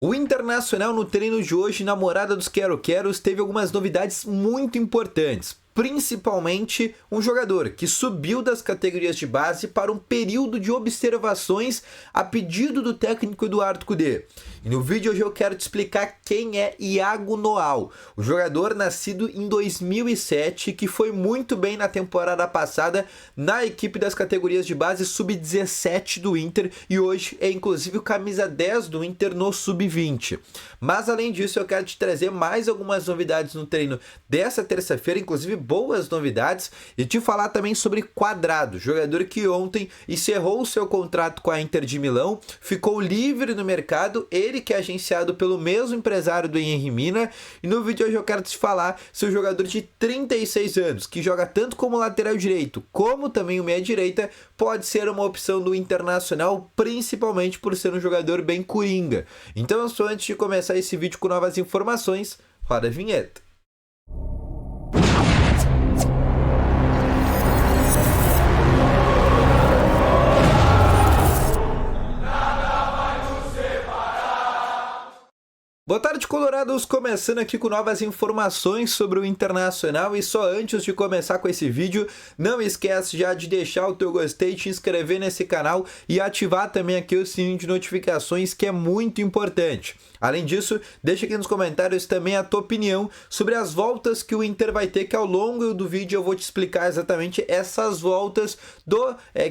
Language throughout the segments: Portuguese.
O Internacional no treino de hoje, na Morada dos Quero-Queros, teve algumas novidades muito importantes. Principalmente um jogador que subiu das categorias de base para um período de observações a pedido do técnico Eduardo Cudê. E no vídeo hoje eu quero te explicar quem é Iago Noal, o jogador nascido em 2007 que foi muito bem na temporada passada na equipe das categorias de base sub-17 do Inter e hoje é inclusive o camisa 10 do Inter no sub-20. Mas além disso eu quero te trazer mais algumas novidades no treino dessa terça-feira, inclusive boas novidades, e te falar também sobre Quadrado, jogador que ontem encerrou o seu contrato com a Inter de Milão, ficou livre no mercado, ele que é agenciado pelo mesmo empresário do Henry Mina, e no vídeo hoje eu quero te falar se o jogador de 36 anos, que joga tanto como lateral direito, como também o meia direita, pode ser uma opção do Internacional, principalmente por ser um jogador bem coringa. Então, só antes de começar esse vídeo com novas informações, roda a vinheta. Boa tarde, colorados! Começando aqui com novas informações sobre o Internacional e só antes de começar com esse vídeo, não esquece já de deixar o teu gostei, te inscrever nesse canal e ativar também aqui o sininho de notificações, que é muito importante. Além disso, deixa aqui nos comentários também a tua opinião sobre as voltas que o Inter vai ter, que ao longo do vídeo eu vou te explicar exatamente essas voltas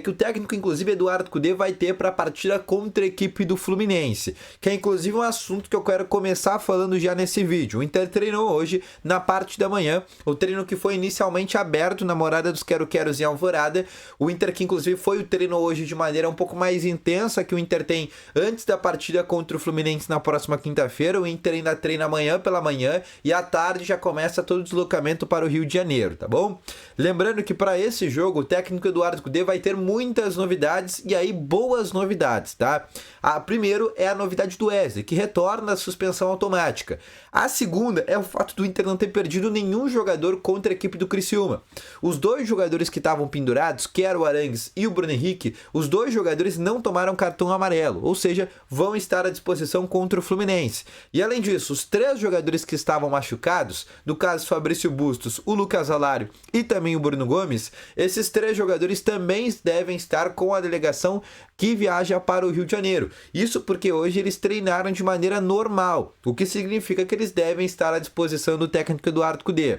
que o técnico, inclusive Eduardo Cudê, vai ter para a partida contra a equipe do Fluminense, que é inclusive um assunto que eu quero começar falando já nesse vídeo. O Inter treinou hoje na parte da manhã, o treino que foi inicialmente aberto na Morada dos Quero-Queros em Alvorada, o Inter que inclusive foi o treino hoje de maneira um pouco mais intensa que o Inter tem antes da partida contra o Fluminense na próxima quinta-feira. O Inter ainda treina amanhã pela manhã e à tarde já começa todo o deslocamento para o Rio de Janeiro, tá bom? Lembrando que para esse jogo o técnico Eduardo Cudê vai ter muitas novidades e aí boas novidades, tá? A primeiro é a novidade do Wesley, que retorna à suspensão automática. A segunda é o fato do Inter não ter perdido nenhum jogador contra a equipe do Criciúma. Os dois jogadores que estavam pendurados, que era o Arangues e o Bruno Henrique, os dois jogadores não tomaram cartão amarelo, ou seja, vão estar à disposição contra o Fluminense. E além disso, os três jogadores que estavam machucados, no caso Fabrício Bustos, o Lucas Alário e também o Bruno Gomes, esses três jogadores também devem estar com a delegação que viaja para o Rio de Janeiro. Isso porque hoje eles treinaram de maneira normal, o que significa que eles devem estar à disposição do técnico Eduardo Cudê.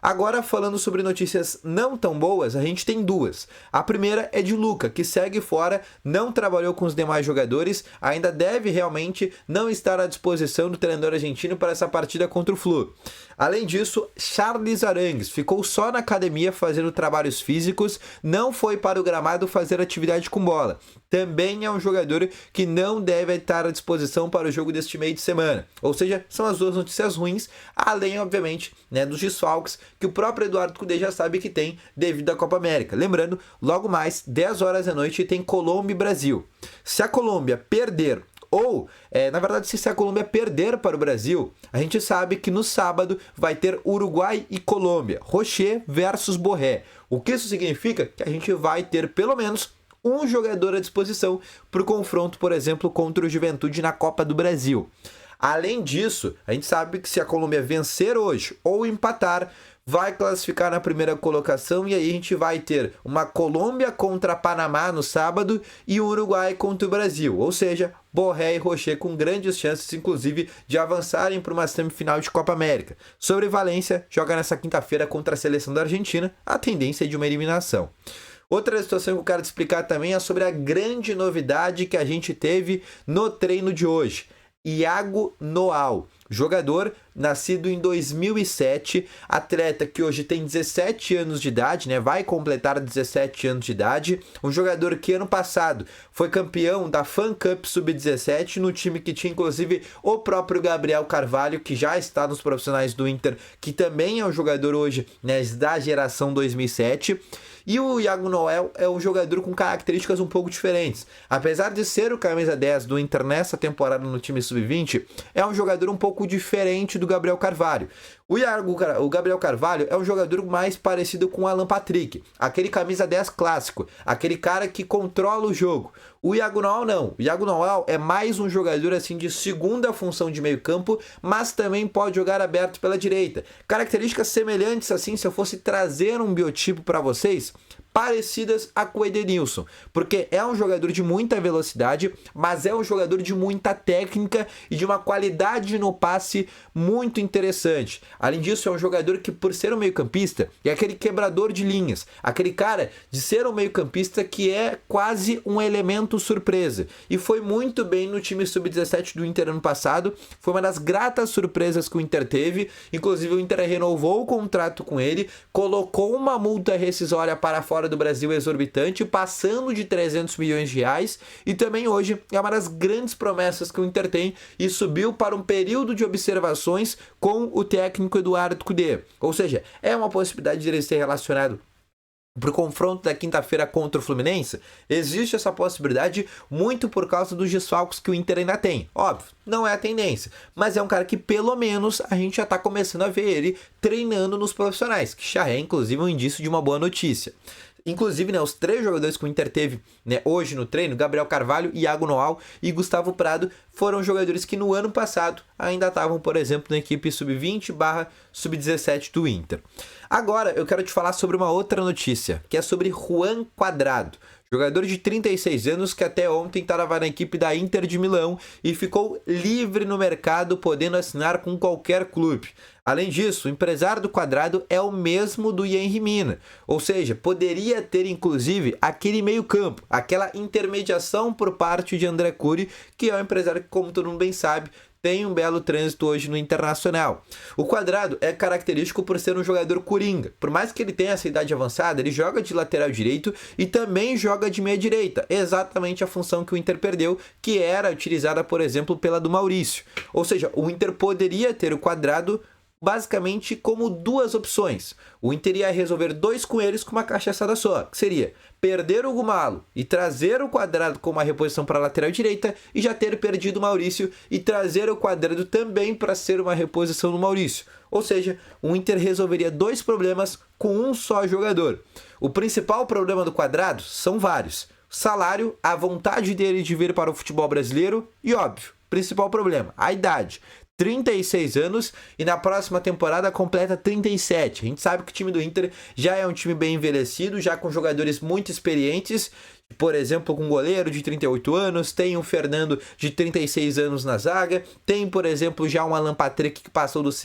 Agora, falando sobre notícias não tão boas, a gente tem duas. A primeira é de Luca, que segue fora, não trabalhou com os demais jogadores, ainda deve realmente não estar à disposição do treinador argentino para essa partida contra o Flu. Além disso, Charles Arangues ficou só na academia fazendo trabalhos físicos, não foi para o gramado fazer atividade com bola. Também é um jogador que não deve estar à disposição para o jogo deste meio de semana. Ou seja, são as duas notícias ruins, além, obviamente, dos desfalques que o próprio Eduardo Cudê já sabe que tem devido à Copa América. Lembrando, logo mais, 10 horas da noite, tem Colômbia e Brasil. Se a Colômbia perder na verdade, se a Colômbia perder para o Brasil, a gente sabe que no sábado vai ter Uruguai e Colômbia, Rocher versus Borré. O que isso significa? Que a gente vai ter pelo menos um jogador à disposição para o confronto, por exemplo, contra o Juventude na Copa do Brasil. Além disso, a gente sabe que se a Colômbia vencer hoje ou empatar, vai classificar na primeira colocação e aí a gente vai ter uma Colômbia contra Panamá no sábado e um Uruguai contra o Brasil, ou seja, Borré e Rocher com grandes chances, inclusive, de avançarem para uma semifinal de Copa América. Sobre Valência, joga nessa quinta-feira contra a seleção da Argentina, a tendência é de uma eliminação. Outra situação que eu quero te explicar também é sobre a grande novidade que a gente teve no treino de hoje. Iago Noal, jogador nascido em 2007, atleta que hoje tem 17 anos de idade, vai completar 17 anos de idade, um jogador que ano passado foi campeão da Fan Cup Sub-17 no time que tinha inclusive o próprio Gabriel Carvalho, que já está nos profissionais do Inter, que também é um jogador hoje da geração 2007. E o Iago Noal é um jogador com características um pouco diferentes. Apesar de ser o camisa 10 do Inter nessa temporada no time sub-20, é um jogador um pouco diferente do Gabriel Carvalho. O Gabriel Carvalho é um jogador mais parecido com o Alan Patrick, aquele camisa 10 clássico, aquele cara que controla o jogo. O Iago Noal não. O Iago Noal é mais um jogador assim de segunda função de meio campo, mas também pode jogar aberto pela direita. Características semelhantes assim, se eu fosse trazer um biotipo para vocês, parecidas a com o Edenilson, porque é um jogador de muita velocidade, mas é um jogador de muita técnica e de uma qualidade no passe muito interessante. Além disso, é um jogador que, por ser um meio-campista, é aquele quebrador de linhas, aquele cara de ser um meio-campista que é quase um elemento surpresa. E foi muito bem no time sub-17 do Inter ano passado, foi uma das gratas surpresas que o Inter teve. Inclusive, o Inter renovou o contrato com ele, colocou uma multa rescisória para fora do Brasil exorbitante, passando de 300 milhões de reais, e também hoje é uma das grandes promessas que o Inter tem e subiu para um período de observações com o técnico Eduardo Cudê. Ou seja, é uma possibilidade de ele ser relacionado para o confronto da quinta-feira contra o Fluminense. Existe essa possibilidade muito por causa dos desfalques que o Inter ainda tem. Óbvio, não é a tendência, mas é um cara que pelo menos a gente já está começando a ver ele treinando nos profissionais, que já é inclusive um indício de uma boa notícia. Inclusive, né, os 3 jogadores que o Inter teve, né, hoje no treino, Gabriel Carvalho, Iago Noal e Gustavo Prado, foram jogadores que no ano passado ainda estavam, por exemplo, na equipe sub-20/sub-17 do Inter. Agora eu quero te falar sobre uma outra notícia, que é sobre Juan Cuadrado. Jogador de 36 anos que até ontem estava na equipe da Inter de Milão e ficou livre no mercado, podendo assinar com qualquer clube. Além disso, o empresário do Cuadrado é o mesmo do Yenry Mina, ou seja, poderia ter inclusive aquele meio campo, aquela intermediação por parte de André Curi, que é um empresário que, como todo mundo bem sabe, tem um belo trânsito hoje no Internacional. O Cuadrado é característico por ser um jogador coringa. Por mais que ele tenha essa idade avançada, ele joga de lateral direito e também joga de meia direita. Exatamente a função que o Inter perdeu, que era utilizada, por exemplo, pela do Maurício. Ou seja, o Inter poderia ter o Cuadrado basicamente como 2 opções. O Inter ia resolver 2 coelhos com uma cachaçada só, que seria perder o Gumalo e trazer o Cuadrado como uma reposição para a lateral direita, e já ter perdido o Maurício e trazer o Cuadrado também para ser uma reposição do Maurício. Ou seja, o Inter resolveria 2 problemas com um só jogador. O principal problema do Cuadrado são vários: salário, a vontade dele de vir para o futebol brasileiro e, óbvio, principal problema, a idade. 36 anos e na próxima temporada completa 37. A gente sabe que o time do Inter já é um time bem envelhecido, já com jogadores muito experientes, por exemplo, com um goleiro de 38 anos, tem o Fernando de 36 anos na zaga, tem, por exemplo, já um Alan Patrick que passou dos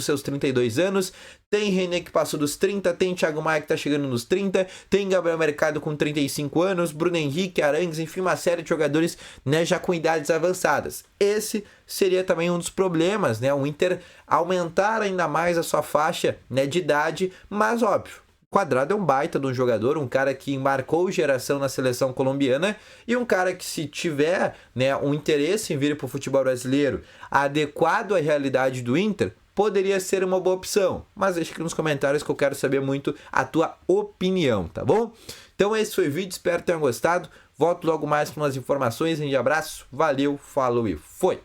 seus 32 anos, tem René que passou dos 30, tem Thiago Maia que está chegando nos 30, tem Gabriel Mercado com 35 anos, Bruno Henrique, Arangues, enfim, uma série de jogadores, né, já com idades avançadas. Esse seria também um dos problemas, né, o Inter aumentar ainda mais a sua faixa, né, de idade, mas óbvio, Cuadrado é um baita de um jogador, um cara que marcou geração na seleção colombiana e um cara que, se tiver, né, um interesse em vir para o futebol brasileiro adequado à realidade do Inter, poderia ser uma boa opção. Mas deixa aqui nos comentários que eu quero saber muito a tua opinião, tá bom? Então esse foi o vídeo, espero que tenham gostado. Volto logo mais com umas informações. Um abraço, valeu, falou e foi!